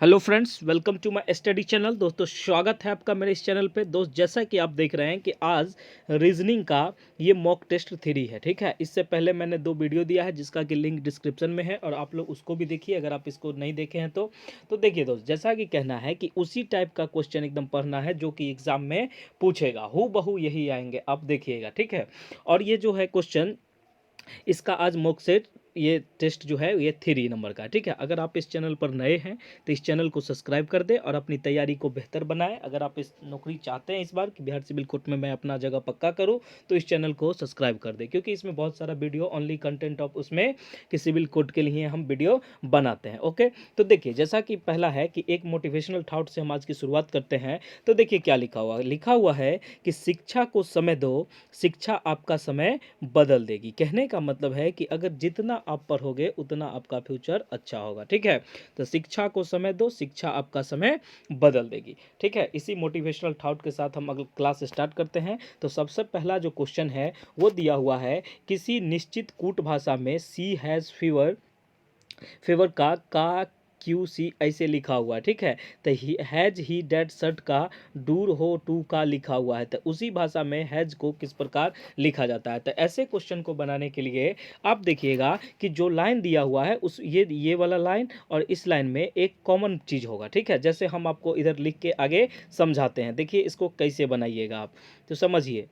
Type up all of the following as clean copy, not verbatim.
Hello friends, welcome to my study channel. दोस्तों, स्वागत है आपका मेरे इस चैनल पे। दोस्त, जैसा कि आप देख रहे हैं कि आज रीजनिंग का ये मॉक टेस्ट 3 है, ठीक है। इससे पहले मैंने 2 वीडियो दिया है जिसका कि लिंक डिस्क्रिप्शन में है और आप लोग उसको भी देखिए अगर आप इसको नहीं देखे हैं तो देखिए दोस्त, जैसा कि कहना है कि उसी टाइप का क्वेश्चन एकदम पढ़ना है जो कि एग्जाम में पूछेगा, हूबहू यही आएंगे, आप देखिएगा, ठीक है। और ये जो है क्वेश्चन, इसका आज मॉक सेट ये टेस्ट जो है ये 3 नंबर का, ठीक है। अगर आप इस चैनल पर नए हैं तो इस चैनल को सब्सक्राइब कर दें और अपनी तैयारी को बेहतर बनाएं। अगर आप इस नौकरी चाहते हैं इस बार कि बिहार सिविल कोर्ट में मैं अपना जगह पक्का करूं, तो इस चैनल को सब्सक्राइब कर दें, क्योंकि इसमें बहुत सारा वीडियो ओनली कंटेंट ऑफ उसमें कि सिविल कोर्ट के लिए हम वीडियो बनाते हैं। ओके, तो देखिए, जैसा कि पहला है कि एक मोटिवेशनल थॉट से हम आज की शुरुआत करते हैं। तो देखिए क्या लिखा हुआ है कि शिक्षा को समय दो, शिक्षा आपका समय बदल देगी। कहने का मतलब है कि अगर जितना आप पढ़ोगे उतना आपका फ्यूचर अच्छा होगा, ठीक है। तो शिक्षा को समय दो, शिक्षा आपका समय बदल देगी, ठीक है। इसी मोटिवेशनल थॉट के साथ हम अगला क्लास स्टार्ट करते हैं। तो सबसे पहला जो क्वेश्चन है वो दिया हुआ है, किसी निश्चित कूट भाषा में सी हैज़ फीवर, फेवर का क्यू सी ऐसे लिखा हुआ है, ठीक है। तो हैज ही डेड शर्ट का डूर हो टू का लिखा हुआ है। तो उसी भाषा में हैज को किस प्रकार लिखा जाता है। तो ऐसे क्वेश्चन को बनाने के लिए आप देखिएगा कि जो लाइन दिया हुआ है उस ये वाला लाइन और इस लाइन में एक कॉमन चीज़ होगा, ठीक है। जैसे हम आपको इधर लिख के आगे समझाते हैं, देखिए इसको कैसे बनाइएगा आप, तो समझिए।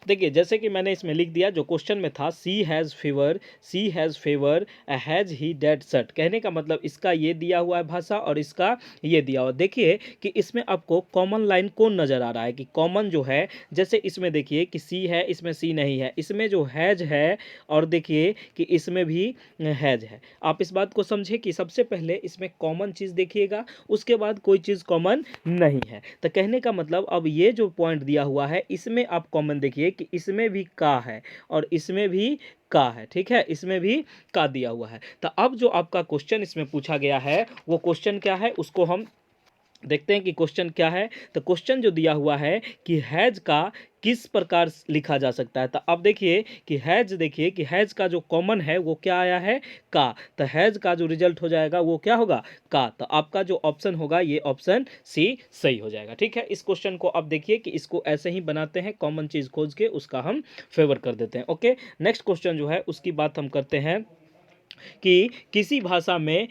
देखिए, जैसे कि मैंने इसमें लिख दिया, जो क्वेश्चन में था she has favour has he dead shirt. कहने का मतलब इसका ये दिया हुआ है भाषा और इसका ये दिया हुआ। देखिए कि इसमें आपको कॉमन लाइन कौन नज़र आ रहा है, कि कॉमन जो है, जैसे इसमें देखिए कि सी है, इसमें सी नहीं है, इसमें जो हैज है और देखिए कि इसमें भी हैज है। आप इस बात को समझे कि सबसे पहले इसमें कॉमन चीज़ देखिएगा, उसके बाद कोई चीज़ कॉमन नहीं है। तो कहने का मतलब अब ये जो पॉइंट दिया हुआ है इसमें आप कॉमन देखिए कि इसमें भी का है और इसमें भी का है, ठीक है। इसमें भी का दिया हुआ है। तो अब जो आपका क्वेश्चन इसमें पूछा गया है वो क्वेश्चन क्या है उसको हम देखते हैं कि क्वेश्चन क्या है। तो क्वेश्चन जो दिया हुआ है कि हैज का किस प्रकार लिखा जा सकता है। तो अब देखिए कि हैज, देखिए कि हैज का जो कॉमन है वो क्या आया है, का। तो हैज का जो रिजल्ट हो जाएगा वो क्या होगा, का। तो आपका जो ऑप्शन होगा ये ऑप्शन सी सही हो जाएगा, ठीक है। इस क्वेश्चन को अब देखिए कि इसको ऐसे ही बनाते हैं, कॉमन चीज खोज के उसका हम फेवर कर देते हैं। ओके, नेक्स्ट क्वेश्चन जो है उसकी बात हम करते हैं कि किसी भाषा में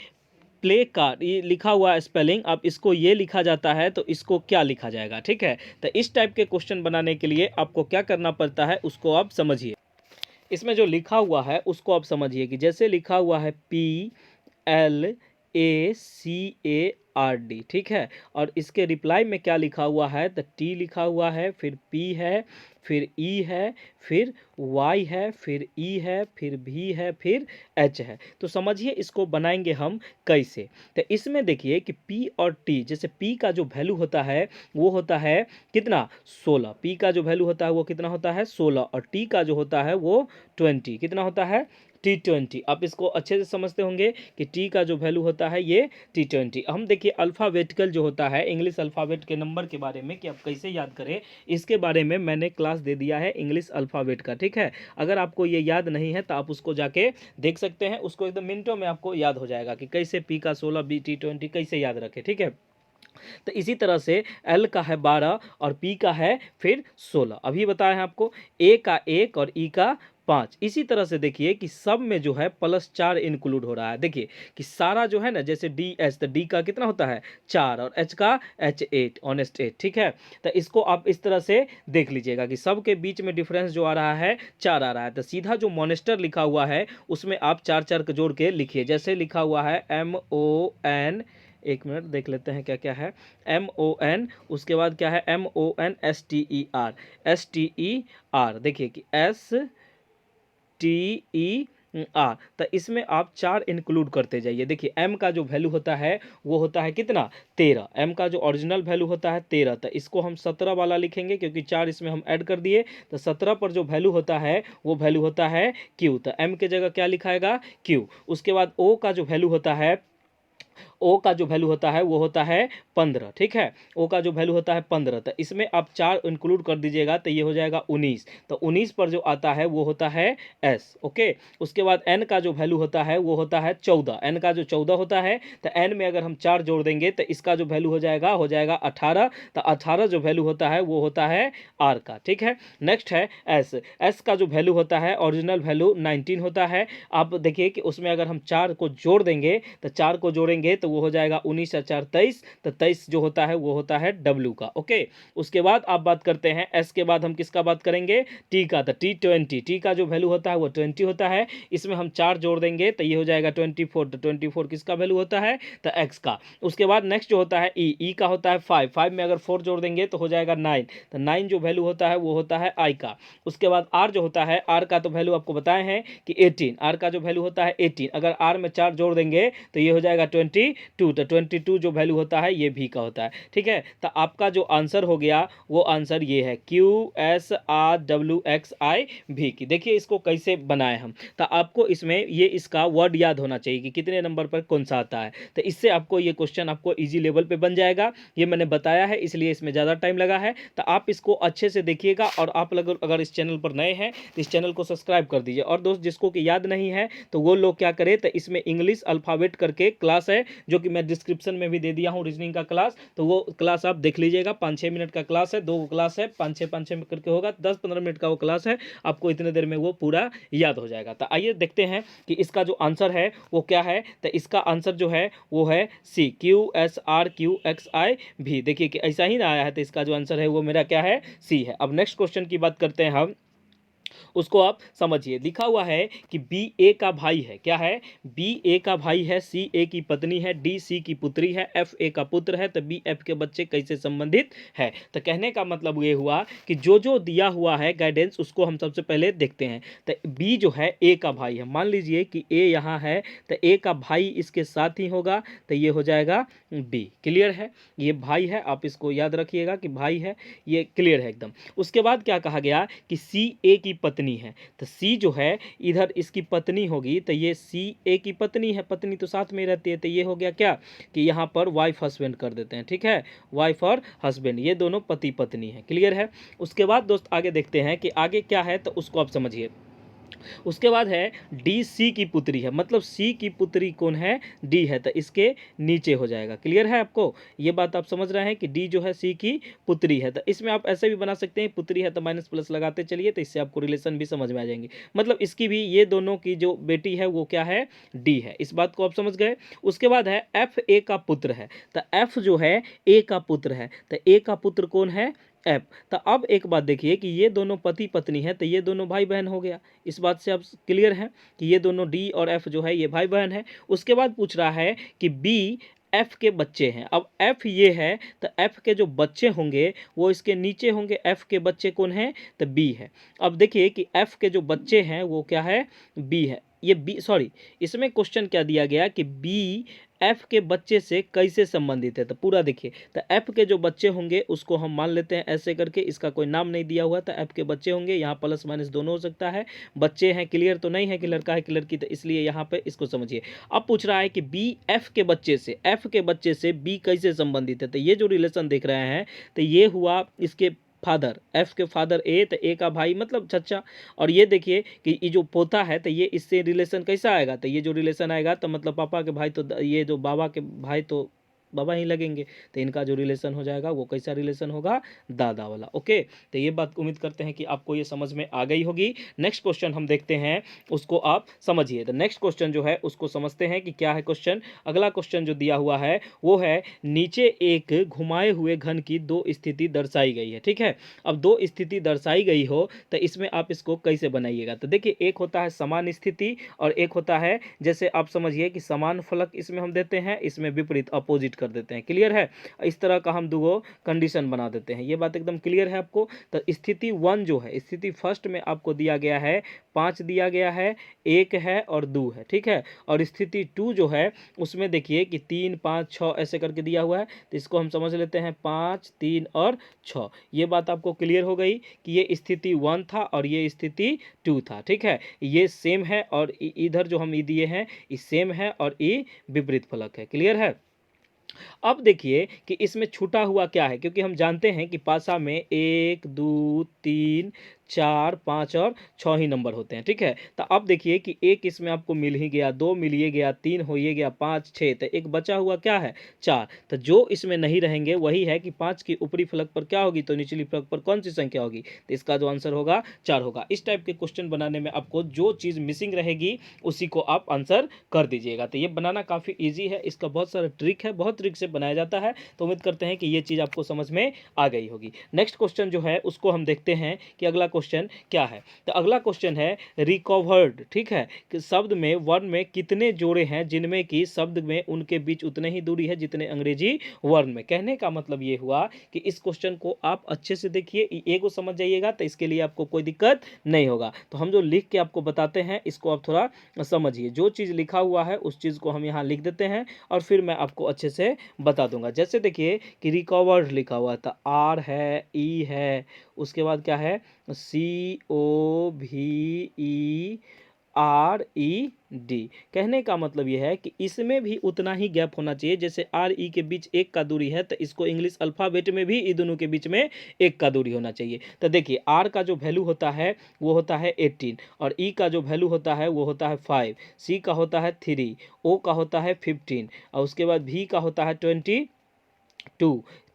प्ले कार्ड, ये लिखा हुआ है स्पेलिंग, अब इसको ये लिखा जाता है तो इसको क्या लिखा जाएगा, ठीक है। तो इस टाइप के क्वेश्चन बनाने के लिए आपको क्या करना पड़ता है उसको आप समझिए। इसमें जो लिखा हुआ है उसको आप समझिए कि जैसे लिखा हुआ है PLACARD, ठीक है। और इसके रिप्लाई में क्या लिखा हुआ है, तो टी लिखा हुआ है, फिर पी है, फिर ई है, फिर वाई है, फिर ई है, फिर भी है, फिर एच है। तो समझिए इसको बनाएंगे हम कैसे। तो इसमें देखिए कि पी और टी, जैसे पी का जो वैल्यू होता है वो होता है कितना, 16। पी का जो वैल्यू होता है वो कितना होता है, 16। और टी का जो होता है वो 20, कितना होता है, T20। आप इसको अच्छे से समझते होंगे कि टी का जो वैल्यू होता है ये T20। हम देखिए अल्फ़ाबेटिकल जो होता है, इंग्लिश अल्फ़ाबेट के नंबर के बारे में कि आप कैसे याद करें, इसके बारे में मैंने क्लास दे दिया है इंग्लिश अल्फ़ाबेट का, ठीक है। अगर आपको ये याद नहीं है तो आप उसको जाके देख सकते हैं, उसको एकदम मिनटों में आपको याद हो जाएगा कि कैसे पी का 16, बी T20 कैसे याद रखें, ठीक है। तो इसी तरह से एल का है 12 और पी का है फिर 16, अभी बताया है आपको। ए का 1 और ई का 5। इसी तरह से देखिए कि सब में जो है +4 इंक्लूड हो रहा है। देखिए कि सारा जो है ना, जैसे डी एच, तो डी का कितना होता है 4 और एच का H8, ऑनेस्ट 8, ठीक है। तो इसको आप इस तरह से देख लीजिएगा कि सब के बीच में डिफरेंस जो आ रहा है 4 आ रहा है। तो सीधा जो मॉनेस्टर लिखा हुआ है उसमें आप 4 4 के जोड़ के लिखिए। जैसे लिखा हुआ है MON, एक मिनट देख लेते हैं क्या क्या है, MON, उसके बाद क्या है MONSTER, STER, देखिए कि STER। तो इसमें आप 4 इंक्लूड करते जाइए। देखिए m का जो वैल्यू होता है वो होता है कितना, 13। m का जो ओरिजिनल वैल्यू होता है 13, तो इसको हम 17 वाला लिखेंगे क्योंकि 4 इसमें हम ऐड कर दिए। तो 17 पर जो वैल्यू होता है वो वैल्यू होता है q, तो m के जगह क्या लिखाएगा q। उसके बाद o का जो वैल्यू होता है ओ का जो वैल्यू होता है वो होता है 15, ठीक है, ओ का जो वैल्यू होता है 15, तो इसमें आप 4 इंक्लूड कर दीजिएगा तो ये हो जाएगा 19, तो 19 पर जो आता है वो होता है एस, ओके। उसके बाद एन का जो वैल्यू होता है वो होता है 14, एन का जो 14 होता है तो एन में अगर हम 4 जोड़ देंगे तो इसका जो वैल्यू हो जाएगा 18, तो 18 जो वैल्यू होता है वो होता है आर का, ठीक है। नेक्स्ट है एस, एस का जो वैल्यू होता है ओरिजिनल वैल्यू 19 होता है। आप देखिए कि उसमें अगर हम 4 को जोड़ देंगे तो 4 को जोड़ेंगे तो वो हो जाएगा 19 और 4 23, तो 23 जो होता है वो होता है डब्ल्यू का, ओके। उसके बाद आप बात करते हैं एस के बाद हम किसका बात करेंगे, टी का, तो टी 20, टी का जो वैल्यू होता है वो 20 होता है। इसमें हम 4 जोड़ देंगे तो ये हो जाएगा 24, तो 24 किसका वैल्यू होता है, तो एक्स का। उसके बाद नेक्स्ट जो होता है ई का होता है 5, 5 में अगर 4 जोड़ देंगे तो हो जाएगा 9, तो 9 जो वैल्यू होता है वो होता है आई का। उसके बाद आर जो होता है, आर का तो वैल्यू आपको बताए हैं कि 18, आर का जो वैल्यू होता है 18, अगर आर में 4 जोड़ देंगे तो ये हो जाएगा 22, तो 22 जो वैल्यू होता है ये भी का होता है, ठीक है। तो आपका जो आंसर हो गया वो आंसर ये है QSRWXI भी की। देखिए इसको कैसे बनाए हम, तो आपको इसमें ये इसका वर्ड याद होना चाहिए कि कितने नंबर पर कौन सा आता है, तो इससे आपको ये क्वेश्चन आपको इजी लेवल पे बन जाएगा। ये मैंने बताया है इसलिए इसमें ज़्यादा टाइम लगा है, तो आप इसको अच्छे से देखिएगा। और आप लोग अगर इस चैनल पर नए हैं तो इस चैनल को सब्सक्राइब कर दीजिए। और दोस्त जिसको कि याद नहीं है तो वो लोग क्या करें, तो इसमें इंग्लिश अल्फ़ाबेट करके क्लास है जो कि मैं डिस्क्रिप्शन में भी दे दिया हूँ रीजनिंग का क्लास, तो वो क्लास आप देख लीजिएगा। 5-6 मिनट का क्लास है, 2 क्लास है, 5-6 करके होगा, 10-15 मिनट का वो क्लास है, आपको इतने देर में वो पूरा याद हो जाएगा। तो आइए देखते हैं कि इसका जो आंसर है वो क्या है, तो इसका आंसर जो है वो है सी, QSRQXI भी। देखिए कि ऐसा ही ना आया है, तो इसका जो आंसर है वो मेरा क्या है, सी है। अब नेक्स्ट क्वेश्चन की बात करते हैं हम, उसको आप समझिए। लिखा हुआ है कि बी ए का भाई है, क्या है, बी ए का भाई है, सी ए की पत्नी है, डी सी की पुत्री है, एफ ए का पुत्र है, तो बी एफ के बच्चे कैसे संबंधित है। तो कहने का मतलब ये हुआ कि जो जो दिया हुआ है गाइडेंस उसको हम सबसे पहले देखते हैं। तो बी जो है ए का भाई है, मान लीजिए कि ए यहाँ है, तो ए का भाई इसके साथ ही होगा, तो ये हो जाएगा बी। क्लियर है, ये भाई है, आप इसको याद रखिएगा कि भाई है, ये क्लियर है एकदम। उसके बाद क्या कहा गया कि सी ए की पत्नी है, तो सी जो है इधर इसकी पत्नी होगी, तो ये सी ए की पत्नी है, पत्नी तो साथ में रहती है, तो ये हो गया क्या कि यहाँ पर वाइफ हस्बैंड कर देते हैं, ठीक है, वाइफ और हस्बैंड, ये दोनों पति पत्नी है। क्लियर है। उसके बाद दोस्त आगे देखते हैं कि आगे क्या है, तो उसको आप समझिए। उसके बाद है डी सी की पुत्री है, मतलब सी की पुत्री कौन है, डी है, तो इसके नीचे हो जाएगा। क्लियर है आपको, ये बात आप समझ रहे हैं कि डी जो है सी की पुत्री है। तो इसमें आप ऐसे भी बना सकते हैं, पुत्री है तो माइनस प्लस लगाते चलिए, तो इससे आपको रिलेशन भी समझ में आ जाएंगे। मतलब इसकी भी, ये दोनों की जो बेटी है वो क्या है, डी है। इस बात को आप समझ गए। उसके बाद है एफ ए का पुत्र है, तो एफ जो है ए का पुत्र है, तो ए का पुत्र कौन है, एफ। तो अब एक बात देखिए कि ये दोनों पति पत्नी है, तो ये दोनों भाई बहन हो गया। इस बात से आप क्लियर हैं कि ये दोनों डी और एफ जो है ये भाई बहन है। उसके बाद पूछ रहा है कि बी एफ के बच्चे हैं। अब एफ ये है, तो एफ के जो बच्चे होंगे वो इसके नीचे होंगे। एफ के बच्चे कौन हैं, तो बी है। अब देखिए कि एफ के जो बच्चे हैं वो क्या है, बी है। ये बी, सॉरी, इसमें क्वेश्चन क्या दिया गया कि बी एफ के बच्चे से कैसे संबंधित है, तो पूरा देखिए। तो एफ के जो बच्चे होंगे उसको हम मान लेते हैं ऐसे करके, इसका कोई नाम नहीं दिया हुआ, तो एफ के बच्चे होंगे, यहाँ प्लस माइनस दोनों हो सकता है। बच्चे हैं, क्लियर तो नहीं है कि लड़का है कि लड़की, तो इसलिए यहाँ पे इसको समझिए। अब पूछ रहा है कि बी एफ के बच्चे से, एफ के बच्चे से बी कैसे संबंधित है, तो ये जो रिलेशन देख रहे हैं तो ये हुआ इसके फादर, एफ के फादर ए, तो ए का भाई मतलब चचा। और ये देखिए कि ये जो पोता है तो ये इससे रिलेशन कैसा आएगा, तो ये जो रिलेशन आएगा तो मतलब पापा के भाई, तो ये जो बाबा के भाई तो बाबा ही लगेंगे, तो इनका जो रिलेशन हो जाएगा वो कैसा रिलेशन होगा, दादा वाला। ओके, तो ये बात उम्मीद करते हैं कि आपको ये समझ में आ गई होगी। नेक्स्ट क्वेश्चन हम देखते हैं, उसको आप समझिए। तो नेक्स्ट क्वेश्चन जो है उसको समझते हैं कि क्या है क्वेश्चन। अगला क्वेश्चन जो दिया हुआ है वो है, नीचे एक घुमाए हुए घन की 2 स्थिति दर्शाई गई है, ठीक है। अब 2 स्थिति दर्शाई गई हो तो इसमें आप इसको कैसे बनाइएगा, तो देखिए एक होता है समान स्थिति और एक होता है, जैसे आप समझिए कि समान फलक इसमें हम देते हैं, इसमें विपरीत अपोजिट कर देते हैं। क्लियर है, इस तरह का हम दो कंडीशन बना देते हैं। ये बात एकदम क्लियर है आपको। तो स्थिति 1 जो है, स्थिति फर्स्ट में आपको दिया गया है 5 दिया गया है, 1 है और 2 है, ठीक है। और स्थिति 2 जो है उसमें देखिए कि 3 5 6 ऐसे करके दिया हुआ है, तो इसको हम समझ लेते हैं 5 3 और 6। ये बात आपको क्लियर हो गई कि ये स्थिति 1 था और ये स्थिति 2 था, ठीक है। ये सेम है और इधर जो हम दिए हैं ये सेम है और ये विपरीत फलक है। क्लियर है। अब देखिए कि इसमें छूटा हुआ क्या है, क्योंकि हम जानते हैं कि पासा में 1 2 3 4 5 और 6 ही नंबर होते हैं, ठीक है। तो अब देखिए कि एक इसमें आपको मिल ही गया, 2 मिल ही गया, 3 हो ही गया, 5 6, तो एक बचा हुआ क्या है 4। तो जो इसमें नहीं रहेंगे वही है कि 5 की ऊपरी फलक पर क्या होगी, तो निचली फलक पर कौन सी संख्या होगी, तो इसका जो आंसर होगा 4 होगा। इस टाइप के क्वेश्चन बनाने में आपको जो चीज़ मिसिंग रहेगी उसी को आप आंसर कर दीजिएगा। तो ये बनाना काफ़ी ईजी है, इसका बहुत सारा ट्रिक है, बहुत ट्रिक से बनाया जाता है। तो उम्मीद करते हैं कि ये चीज़ आपको समझ में आ गई होगी। नेक्स्ट क्वेश्चन जो है उसको हम देखते हैं कि अगला क्वेश्चन क्या है। तो अगला क्वेश्चन है रिकवर्ड, ठीक है, कि शब्द में वर्ण में कितने जोड़े हैं जिनमें कि शब्द में उनके बीच उतने ही दूरी है जितने अंग्रेजी वर्ण में। कहने का मतलब ये हुआ कि इस क्वेश्चन को आप अच्छे से देखिए, ए को समझ जाइएगा तो इसके लिए आपको कोई दिक्कत नहीं होगा। तो हम जो लिख के आपको बताते हैं इसको आप थोड़ा समझिए, जो चीज़ लिखा हुआ है उस चीज़ को हम यहाँ लिख देते हैं और फिर मैं आपको अच्छे से बता दूंगा। जैसे देखिए कि रिकवर्ड लिखा हुआ था, आर है, ई है, उसके बाद क्या है, COVERED। कहने का मतलब यह है कि इसमें भी उतना ही गैप होना चाहिए, जैसे आर ई के बीच एक का दूरी है तो इसको इंग्लिश अल्फ़ाबेट में भी इन दोनों के बीच में एक का दूरी होना चाहिए। तो देखिए आर का जो वैल्यू होता है वो होता है 18 और ई का जो वैल्यू होता है वो होता है 5, सी का होता है 3, ओ का होता है 15 और उसके बाद भी का होता है 22,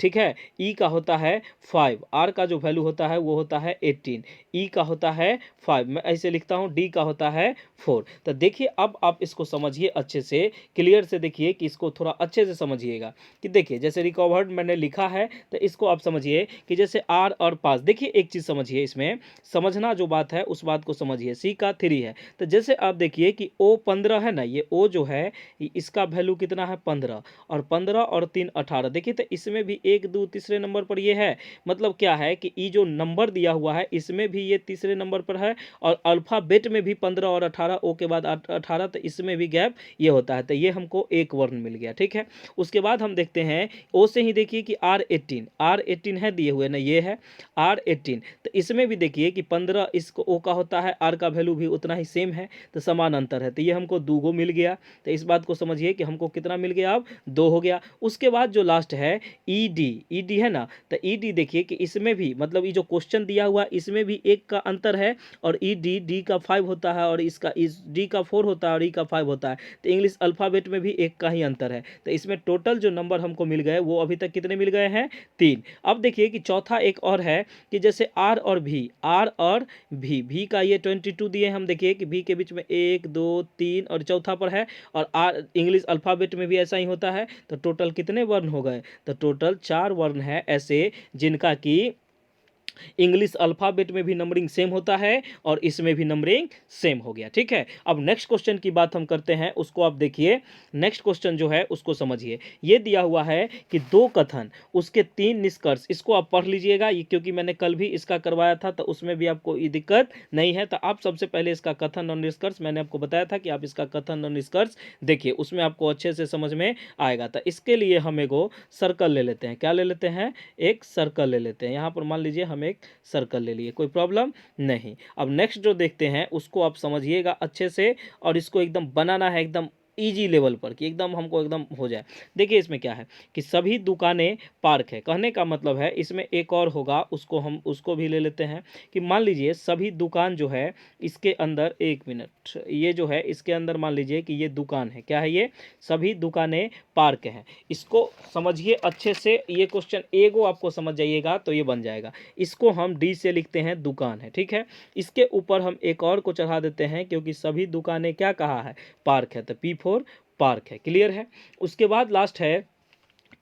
ठीक है, ई का होता है 5, आर का जो वैल्यू होता है वो होता है 18, ई का होता है 5, मैं ऐसे लिखता हूँ, डी का होता है 4। तो देखिए अब आप इसको समझिए अच्छे से, क्लियर से देखिए कि इसको थोड़ा अच्छे से समझिएगा कि देखिए जैसे रिकवर्ड मैंने लिखा है तो इसको आप समझिए कि जैसे आर और 5, देखिए एक चीज़ समझिए, इसमें समझना जो बात है उस बात को समझिए। सी का 3 है तो जैसे आप देखिए कि ओ 15 है ना, ये ओ जो है इसका वैल्यू कितना है 15 और 15 और 3 18। देखिए तो इसमें भी 1 2 तीसरे नंबर पर ये है, मतलब क्या है कि ये जो नंबर दिया हुआ है इसमें भी ये तीसरे नंबर पर है और अल्फ़ाबेट में भी 15 और 18, ओ के बाद 18, तो इसमें भी गैप ये होता है। तो ये हमको एक वर्ण मिल गया, ठीक है। उसके बाद हम देखते हैं ओ से ही देखिए कि R18 है दिए हुए ना, ये है R18, तो इसमें भी देखिए कि 15 इसको ओ का होता है, आर का वैल्यू भी उतना ही सेम है, तो समान अंतर है, तो ये हमको 2 गो मिल गया। तो इस बात को समझिए कि हमको कितना मिल गया, अब 2 हो गया। उसके बाद जो लास्ट है ईडी है ना, तो ईडी देखिए कि इसमें भी मतलब ये जो क्वेश्चन दिया हुआ इसमें भी एक का अंतर है और डी का 5 होता है और इसका डी का 4 होता है और ई का 5 होता है, तो इंग्लिश अल्फ़ाबेट में भी एक का ही अंतर है। तो इसमें टोटल जो नंबर हमको मिल गए वो अभी तक कितने मिल गए हैं, 3। अब देखिए कि चौथा एक और है कि जैसे आर और भी का ये 22 दिए, हम देखिए कि भी के बीच में 1 2 3 और चौथा पर है और आर इंग्लिश अल्फ़ाबेट में भी ऐसा ही होता है। तो टोटल कितने वर्ण हो गए, तो टोटल 4 वर्ण है ऐसे जिनका कि इंग्लिश अल्फ़ाबेट में भी नंबरिंग सेम होता है और इसमें भी नंबरिंग सेम हो गया, ठीक है। अब नेक्स्ट क्वेश्चन की बात हम करते हैं, उसको आप देखिए। नेक्स्ट क्वेश्चन जो है उसको समझिए, ये दिया हुआ है कि 2 कथन उसके 3 निष्कर्ष, इसको आप पढ़ लीजिएगा, ये क्योंकि मैंने कल भी इसका करवाया था तो उसमें भी आपको ये दिक्कत नहीं है। तो आप सबसे पहले इसका कथन और निष्कर्ष, मैंने आपको बताया था कि आप इसका कथन और निष्कर्ष देखिए, उसमें आपको अच्छे से समझ में आएगा। तो इसके लिए हम एगो सर्कल ले लेते हैं, क्या ले लेते हैं, एक सर्कल ले लेते हैं। यहाँ पर मान लीजिए हम एक सर्कल ले लिए, कोई प्रॉब्लम नहीं। अब नेक्स्ट जो देखते हैं उसको आप समझिएगा अच्छे से और इसको एकदम बनाना है एकदम इजी लेवल पर कि एकदम हमको एकदम हो जाए। देखिए इसमें क्या है कि सभी दुकानें पार्क है, कहने का मतलब है इसमें एक और होगा, उसको हम उसको भी ले लेते हैं कि मान लीजिए सभी दुकान जो है इसके अंदर, एक मिनट, ये जो है इसके अंदर मान लीजिए कि ये दुकान है, क्या है ये, सभी दुकानें पार्क हैं। इसको समझिए अच्छे से, ये क्वेश्चन एगो आपको समझ जाइएगा तो ये बन जाएगा। इसको हम डी से लिखते हैं दुकान है, ठीक है। इसके ऊपर हम एक और को चढ़ा देते हैं क्योंकि सभी दुकानें क्या कहा है, पार्क है, तो P4 पार्क है, क्लियर है। उसके बाद लास्ट है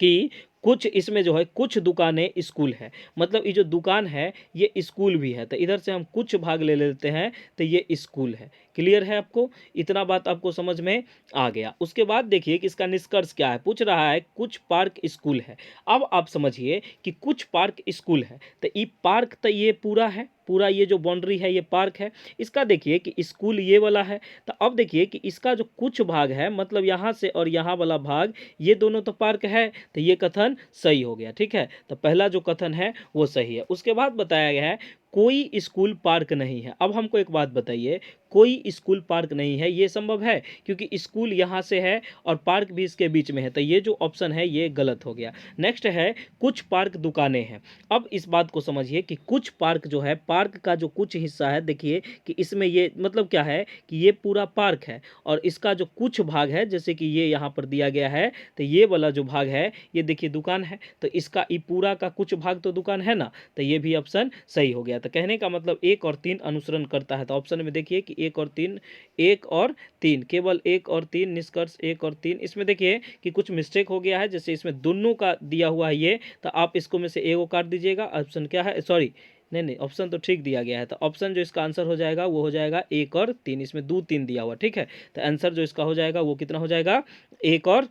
कि कुछ इसमें जो है कुछ दुकानें स्कूल है, मतलब ये जो दुकान है ये स्कूल भी है, तो इधर से हम कुछ भाग ले लेते हैं तो ये स्कूल है, क्लियर है आपको, इतना बात आपको समझ में आ गया। उसके बाद देखिए कि इसका निष्कर्ष क्या है, पूछ रहा है कुछ पार्क स्कूल है। अब आप समझिए कि कुछ पार्क स्कूल है, तो ये पार्क तो ये पूरा है, पूरा ये जो बाउंड्री है ये पार्क है। इसका देखिए कि स्कूल ये वाला है, तो अब देखिए कि इसका जो कुछ भाग है मतलब यहाँ से और यहाँ वाला भाग, ये दोनों तो पार्क है, तो ये कथन सही हो गया, ठीक है। तो पहला जो कथन है वो सही है। उसके बाद बताया गया है कोई स्कूल पार्क नहीं है। अब हमको एक बात बताइए, कोई स्कूल पार्क नहीं है, ये संभव है? क्योंकि स्कूल यहाँ से है और पार्क भी इसके बीच में है, तो ये जो ऑप्शन है ये गलत हो गया। नेक्स्ट है कुछ पार्क दुकानें हैं। अब इस बात को समझिए कि कुछ पार्क जो है, पार्क का जो कुछ हिस्सा है, देखिए कि इसमें ये मतलब क्या है कि ये पूरा पार्क है और इसका जो कुछ भाग है, जैसे कि ये यहाँ पर दिया गया है, तो ये वाला जो भाग है ये देखिए दुकान है, तो इसका ये पूरा का कुछ भाग तो दुकान है ना, तो ये भी ऑप्शन सही हो गया। तो कहने का मतलब 1 और 3 अनुसरण करता है। तो ऑप्शन में देखिए कि 1 और 3, 1 और 3, केवल 1 और 3, निष्कर्ष 1 और 3। इसमें देखिए कि कुछ मिस्टेक हो गया है, जैसे इसमें दोनों का दिया हुआ है ये, तो आप इसको में से एगो काट दीजिएगा। ऑप्शन क्या है, सॉरी नहीं, ऑप्शन तो ठीक दिया गया है, तो ऑप्शन जो इसका आंसर हो जाएगा वो हो जाएगा 1 और 3। इसमें 2 3 दिया हुआ, ठीक है। तो आंसर जो इसका हो जाएगा वो कितना हो जाएगा, 1 और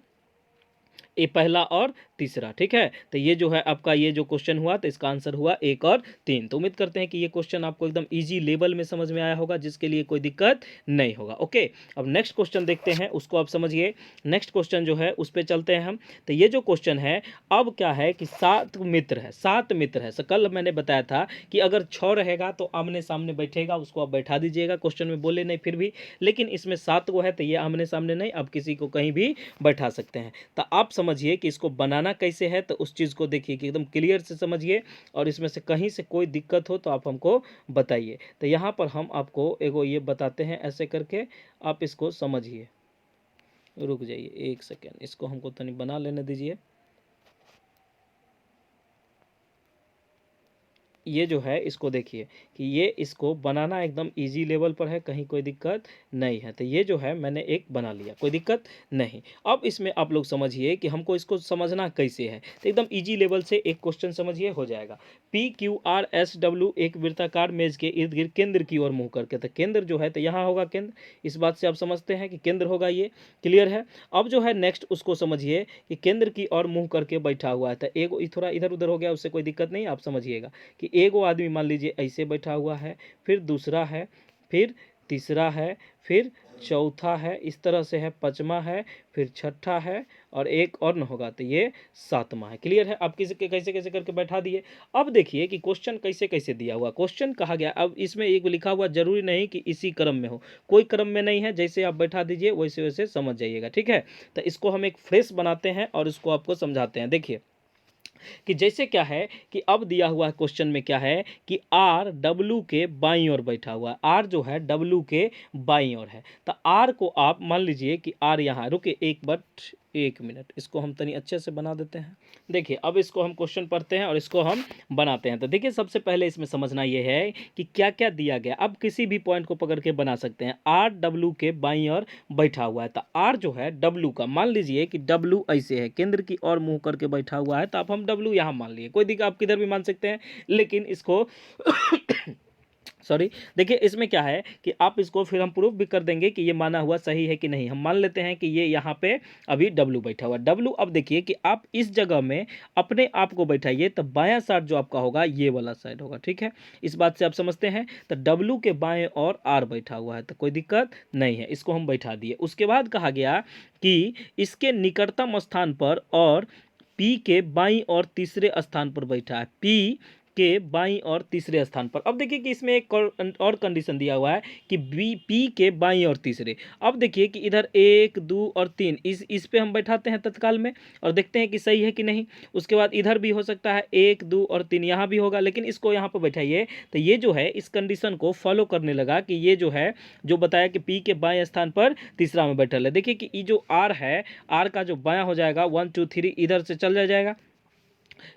ये पहला और तीसरा, ठीक है। तो ये जो है आपका ये जो क्वेश्चन हुआ, तो इसका आंसर हुआ 1 और 3। तो उम्मीद करते हैं कि ये क्वेश्चन आपको एकदम इजी लेवल में समझ में आया होगा, जिसके लिए कोई दिक्कत नहीं होगा। ओके, अब नेक्स्ट क्वेश्चन देखते हैं, उसको आप समझिए। नेक्स्ट क्वेश्चन जो है उस पर चलते हैं हम। तो ये जो क्वेश्चन है, अब क्या है कि 7 मित्र है, 7 मित्र है। कल मैंने बताया था कि अगर 6 रहेगा तो आमने सामने बैठेगा, उसको आप बैठा दीजिएगा। क्वेश्चन में बोले नहीं फिर भी, लेकिन इसमें 7 को है तो ये आमने सामने नहीं, आप किसी को कहीं भी बैठा सकते हैं। तो आप समझिए कि इसको बनाना कैसे है, तो उस चीज़ को देखिए कि एकदम क्लियर से समझिए, और इसमें से कहीं से कोई दिक्कत हो तो आप हमको बताइए। तो यहाँ पर हम आपको एगो ये बताते हैं, ऐसे करके आप इसको समझिए। रुक जाइए 1 सेकेंड, इसको हमको तनी बना लेने दीजिए। ये जो है इसको देखिए कि ये इसको बनाना एकदम इजी लेवल पर है, कहीं कोई दिक्कत नहीं है। तो ये जो है मैंने एक बना लिया, कोई दिक्कत नहीं। अब इसमें आप लोग समझिए कि हमको इसको समझना कैसे है, तो एकदम इजी लेवल से एक क्वेश्चन समझिए हो जाएगा। PQRSW एक वृत्ताकार मेज के इर्द गिर्द केंद्र की ओर मुँह करके, तो केंद्र जो है तो यहाँ होगा केंद्र, इस बात से आप समझते हैं कि केंद्र होगा, ये क्लियर है। अब जो है नेक्स्ट उसको समझिए कि केंद्र की ओर मुँह करके बैठा हुआ है, तो एक थोड़ा इधर उधर हो गया, उससे कोई दिक्कत नहीं, आप समझिएगा कि एगो आदमी मान लीजिए ऐसे बैठा हुआ है, फिर दूसरा है, फिर तीसरा है, फिर चौथा है, इस तरह से है, पांचवा है, फिर छठा है, और एक और न होगा तो ये 7वां है। क्लियर है, आप किसी के कैसे कैसे करके बैठा दिए। अब देखिए कि क्वेश्चन कैसे कैसे दिया हुआ, क्वेश्चन कहा गया, अब इसमें एक लिखा हुआ, जरूरी नहीं कि इसी क्रम में हो, कोई क्रम में नहीं है, जैसे आप बैठा दीजिए वैसे वैसे समझ जाइएगा, ठीक है। तो इसको हम एक फ्रेश बनाते हैं और इसको आपको समझाते हैं। देखिए कि जैसे क्या है कि अब दिया हुआ क्वेश्चन में क्या है कि आर डब्लू के बाईं ओर बैठा हुआ है, आर जो है डब्लू के बाईं ओर है। तो आर को आप मान लीजिए कि आर यहाँ, रुके एक मिनट, इसको हम तनी अच्छे से बना देते हैं। देखिए अब इसको हम क्वेश्चन पढ़ते हैं और इसको हम बनाते हैं। तो देखिए सबसे पहले इसमें समझना ये है कि क्या क्या दिया गया। अब किसी भी पॉइंट को पकड़ के बना सकते हैं। आर डब्लू के बाईं ओर बैठा हुआ है, तो आर जो है डब्लू का, मान लीजिए कि डब्लू ऐसे है, केंद्र की ओर मुंह करके बैठा हुआ है, तो आप हम डब्लू यहाँ मान लिए, कोई दिक्कत, आप किधर भी मान सकते हैं, लेकिन इसको सॉरी, देखिए इसमें क्या है कि आप इसको फिर हम प्रूफ भी कर देंगे कि ये माना हुआ सही है कि नहीं। हम मान लेते हैं कि ये यहाँ पे अभी डब्लू बैठा हुआ, डब्लू। अब देखिए कि आप इस जगह में अपने आप को बैठाइए, तो बायां साइड जो आपका होगा ये वाला साइड होगा, ठीक है। इस बात से आप समझते हैं। तो डब्लू के बाएं और आर बैठा हुआ है, तो कोई दिक्कत नहीं है, इसको हम बैठा दिए। उसके बाद कहा गया कि इसके निकटतम स्थान पर और पी के बाईं और तीसरे स्थान पर बैठा है, पी के बाईं और तीसरे स्थान पर। अब देखिए कि इसमें एक और कंडीशन दिया हुआ है कि बी पी के बाईं और तीसरे। अब देखिए कि इधर 1 2 और 3, इस पे हम बैठाते हैं तत्काल में और देखते हैं कि सही है कि नहीं। उसके बाद इधर भी हो सकता है 1 2 और 3, यहाँ भी होगा, लेकिन इसको यहाँ पर बैठाइए। तो ये जो है इस कंडीशन को फॉलो करने लगा कि ये जो है जो बताया कि पी के बाएं स्थान पर तीसरा में बैठा है। देखिए कि ये जो आर है, आर का जो बायां हो जाएगा 1 2 3, इधर से चल जाएगा।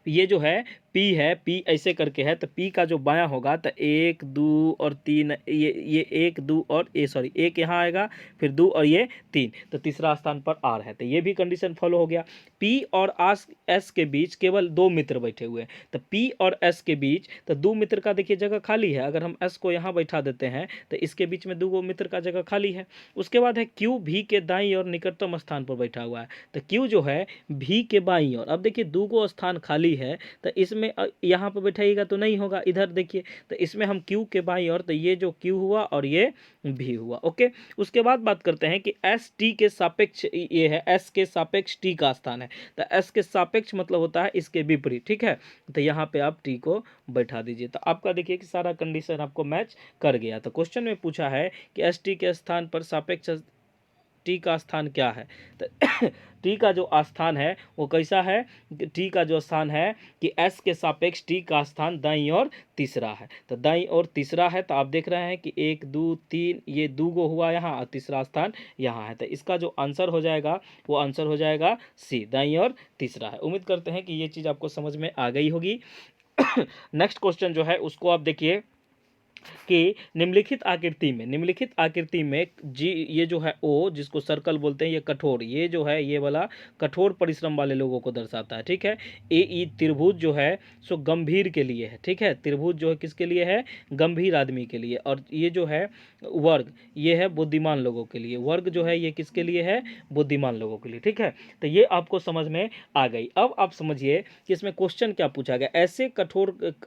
ये जो है P है, P ऐसे करके है, तो P का जो बायां होगा तो 1 2 और 3, ये 1 2 और सॉरी 1 यहाँ आएगा, फिर 2 और ये 3, तो तीसरा स्थान पर R है। तो ये भी कंडीशन फॉलो हो गया। P और S के बीच केवल 2 मित्र बैठे हुए हैं, तो P और S के बीच तो 2 मित्र का देखिए जगह खाली है। अगर हम S को यहाँ बैठा देते हैं तो इसके बीच में 2 मित्र का जगह खाली है। उसके बाद है Q V के दाईं और निकटतम स्थान पर बैठा हुआ है, तो Q जो है V के बाईं ओर। अब देखिए 2 स्थान खाली है, तो इसमें में यहाँ पर बैठाइएगा तो नहीं होगा, इधर देखिए, तो इसमें हम Q के बाईं ओर, तो ये जो Q हुआ और ये V हुआ। ओके, उसके बाद बात करते हैं कि S T के सापेक्ष ये है, S के सापेक्ष T का स्थान है, तो S के सापेक्ष मतलब होता है इसके विपरीत, ठीक है। तो यहाँ पे आप T को बैठा दीजिए, तो आपका देखिए कि सारा कंडीशन आपको मैच कर गया। तो क्वेश्चन में पूछा है कि एस टी के स्थान पर सापेक्ष टी का स्थान क्या है, तो टी का जो स्थान है वो कैसा है, टी का जो स्थान है कि एस के सापेक्ष टी का स्थान दाईं ओर तीसरा है, तो दाईं ओर तीसरा है, तो आप देख रहे हैं कि 1 2 3 ये 2 गो हुआ यहाँ और तीसरा स्थान यहाँ है, तो इसका जो आंसर हो जाएगा वो आंसर हो जाएगा सी, दाईं ओर तीसरा है। उम्मीद करते हैं कि ये चीज़ आपको समझ में आ गई होगी। नेक्स्ट क्वेश्चन जो है उसको आप देखिए कि निम्नलिखित आकृति में जी, ये जो है ओ जिसको सर्कल बोलते हैं, ये कठोर, ये जो है ये वाला कठोर परिश्रम वाले लोगों को दर्शाता है, ठीक है। ए ई त्रिभुज जो है सो गंभीर के लिए है, ठीक है, त्रिभुज जो है किसके लिए है, गंभीर आदमी के लिए, और ये जो है वर्ग ये है बुद्धिमान लोगों के लिए, वर्ग जो है ये किसके लिए है, बुद्धिमान लोगों के लिए, ठीक है। तो ये आपको समझ में आ गई। अब आप समझिए कि इसमें क्वेश्चन क्या पूछा गया,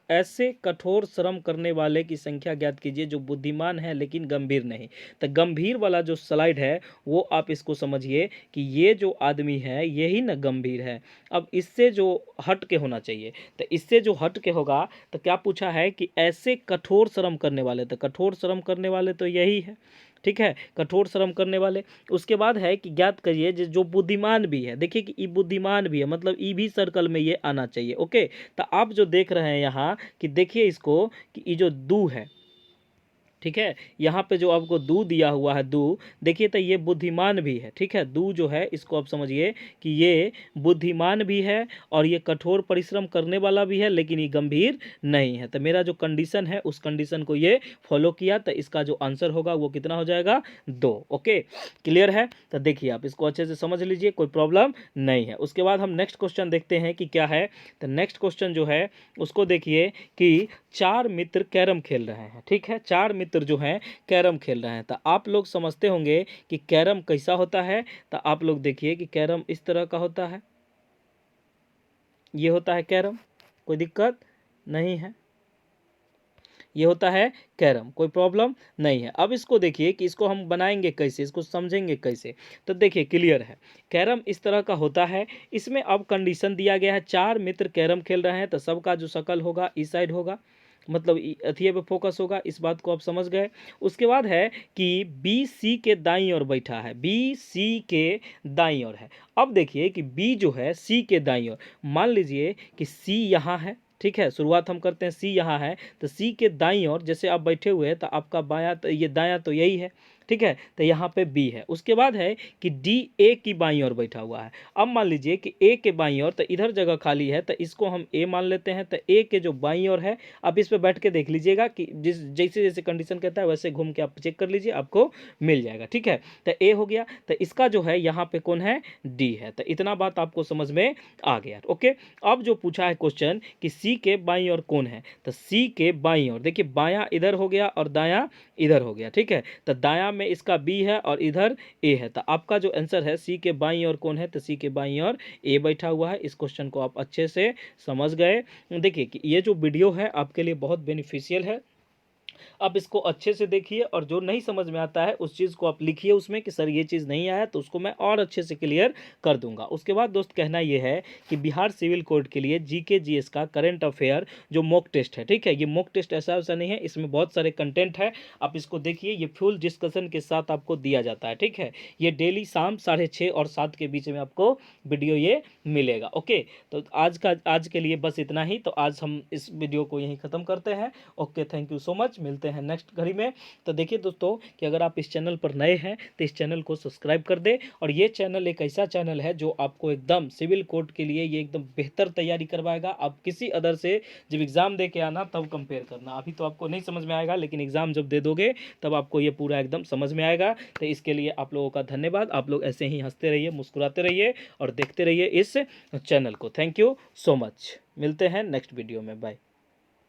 ऐसे कठोर श्रम करने वाले की संख्या ज्ञात कीजिए जो बुद्धिमान है लेकिन गंभीर नहीं। तो गंभीर वाला जो स्लाइड है वो आप इसको समझिए कि ये जो आदमी है यही ना गंभीर है। अब इससे जो हट के होना चाहिए, तो इससे जो हट के होगा तो क्या पूछा है कि ऐसे कठोर श्रम करने वाले, तो कठोर श्रम करने वाले तो यही है, ठीक है, कठोर श्रम करने वाले। उसके बाद है कि ज्ञात करिए जो बुद्धिमान भी है, देखिए कि ई बुद्धिमान भी है, मतलब ई भी सर्कल में ये आना चाहिए। ओके, तो आप जो देख रहे हैं यहाँ कि देखिए इसको कि ये जो दू है, ठीक है, यहाँ पे जो आपको दू दिया हुआ है, दू देखिए तो ये बुद्धिमान भी है, ठीक है, दू जो है इसको आप समझिए कि ये बुद्धिमान भी है और ये कठोर परिश्रम करने वाला भी है लेकिन ये गंभीर नहीं है। तो मेरा जो कंडीशन है उस कंडीशन को ये फॉलो किया, तो इसका जो आंसर होगा वो कितना हो जाएगा, 2। ओके, क्लियर है। तो देखिए आप इसको अच्छे से समझ लीजिए, कोई प्रॉब्लम नहीं है। उसके बाद हम नेक्स्ट क्वेश्चन देखते हैं कि क्या है। तो नेक्स्ट क्वेश्चन जो है उसको देखिए कि 4 मित्र कैरम खेल रहे हैं, ठीक है, 4 मित्र जो हैं कैरम खेल रहे हैं। तो आप लोग समझते होंगे कि कैरम कैसा होता है, तो आप लोग देखिए कि कैरम इस तरह का होता है, ये होता है कैरम, कोई दिक्कत नहीं है, ये होता है कैरम, कोई प्रॉब्लम नहीं है। अब इसको देखिए कि इसको हम बनाएंगे कैसे, इसको समझेंगे कैसे। तो देखिए क्लियर है, कैरम इस तरह का होता है। इसमें अब कंडीशन दिया गया है 4 मित्र कैरम खेल रहे हैं, तो सबका जो शकल होगा इस साइड होगा, मतलब अथिये पे फोकस होगा, इस बात को आप समझ गए। उसके बाद है कि बी सी के दाईं ओर बैठा है, बी सी के दाईं ओर है। अब देखिए कि बी जो है सी के दाईं ओर, मान लीजिए कि सी यहाँ है, ठीक है, शुरुआत हम करते हैं, सी यहाँ है, तो सी के दाईं ओर जैसे आप बैठे हुए हैं तो आपका बायां, तो ये दायां तो यही है, ठीक है, तो यहाँ पे बी है। उसके बाद है कि डी ए की बाईं ओर बैठा हुआ है। अब मान लीजिए कि ए के बाईं ओर, तो इधर जगह खाली है तो इसको हम ए मान लेते हैं, तो ए के जो बाईं ओर है, अब इस पे बैठ के देख लीजिएगा कि जैसे जैसे कंडीशन कहता है वैसे घूम के आप चेक कर लीजिए, आपको मिल जाएगा, ठीक है। तो ए हो गया, तो इसका जो है यहाँ पे कौन है, डी है। तो इतना बात आपको समझ में आ गया। ओके, अब जो पूछा है क्वेश्चन कि सी के बाईं ओर कौन है, तो सी के बाईं ओर देखिए बायां इधर हो गया और दायां इधर हो गया, ठीक है, तो दायां में इसका बी है और इधर ए है। तो आपका जो आंसर है सी के बाईं ओर कौन है, तो सी के बाईं ओर ए बैठा हुआ है। इस क्वेश्चन को आप अच्छे से समझ गए। देखिए कि ये जो वीडियो है आपके लिए बहुत बेनिफिशियल है, आप इसको अच्छे से देखिए और जो नहीं समझ में आता है उस चीज़ को आप लिखिए उसमें कि सर ये चीज़ नहीं आया, तो उसको मैं और अच्छे से क्लियर कर दूंगा। उसके बाद दोस्त कहना ये है कि बिहार सिविल कोड के लिए जीके जीएस का करंट अफेयर जो मॉक टेस्ट है, ठीक है, ये मॉक टेस्ट ऐसा वैसा नहीं है, इसमें बहुत सारे कंटेंट है, आप इसको देखिए, ये फुल डिस्कशन के साथ आपको दिया जाता है, ठीक है। ये डेली शाम 6:30 और 7 के बीच में आपको वीडियो ये मिलेगा। ओके, तो आज के लिए बस इतना ही। तो आज हम इस वीडियो को यहीं ख़त्म करते हैं। Okay, thank you so much, मिलते हैं नेक्स्ट घड़ी में। तो देखिए दोस्तों कि अगर आप इस चैनल पर नए हैं तो इस चैनल को सब्सक्राइब कर दें, और ये चैनल एक ऐसा चैनल है जो आपको एकदम सिविल कोड के लिए ये एकदम बेहतर तैयारी करवाएगा। आप किसी अदर से जब एग्ज़ाम दे के आना तब कंपेयर करना, अभी तो आपको नहीं समझ में आएगा, लेकिन एग्ज़ाम जब दे दोगे तब आपको ये पूरा एकदम समझ में आएगा। तो इसके लिए आप लोगों का धन्यवाद। आप लोग ऐसे ही हंसते रहिए, मुस्कुराते रहिए और देखते रहिए इस चैनल को। थैंक यू सो मच, मिलते हैं नेक्स्ट वीडियो में, बाय।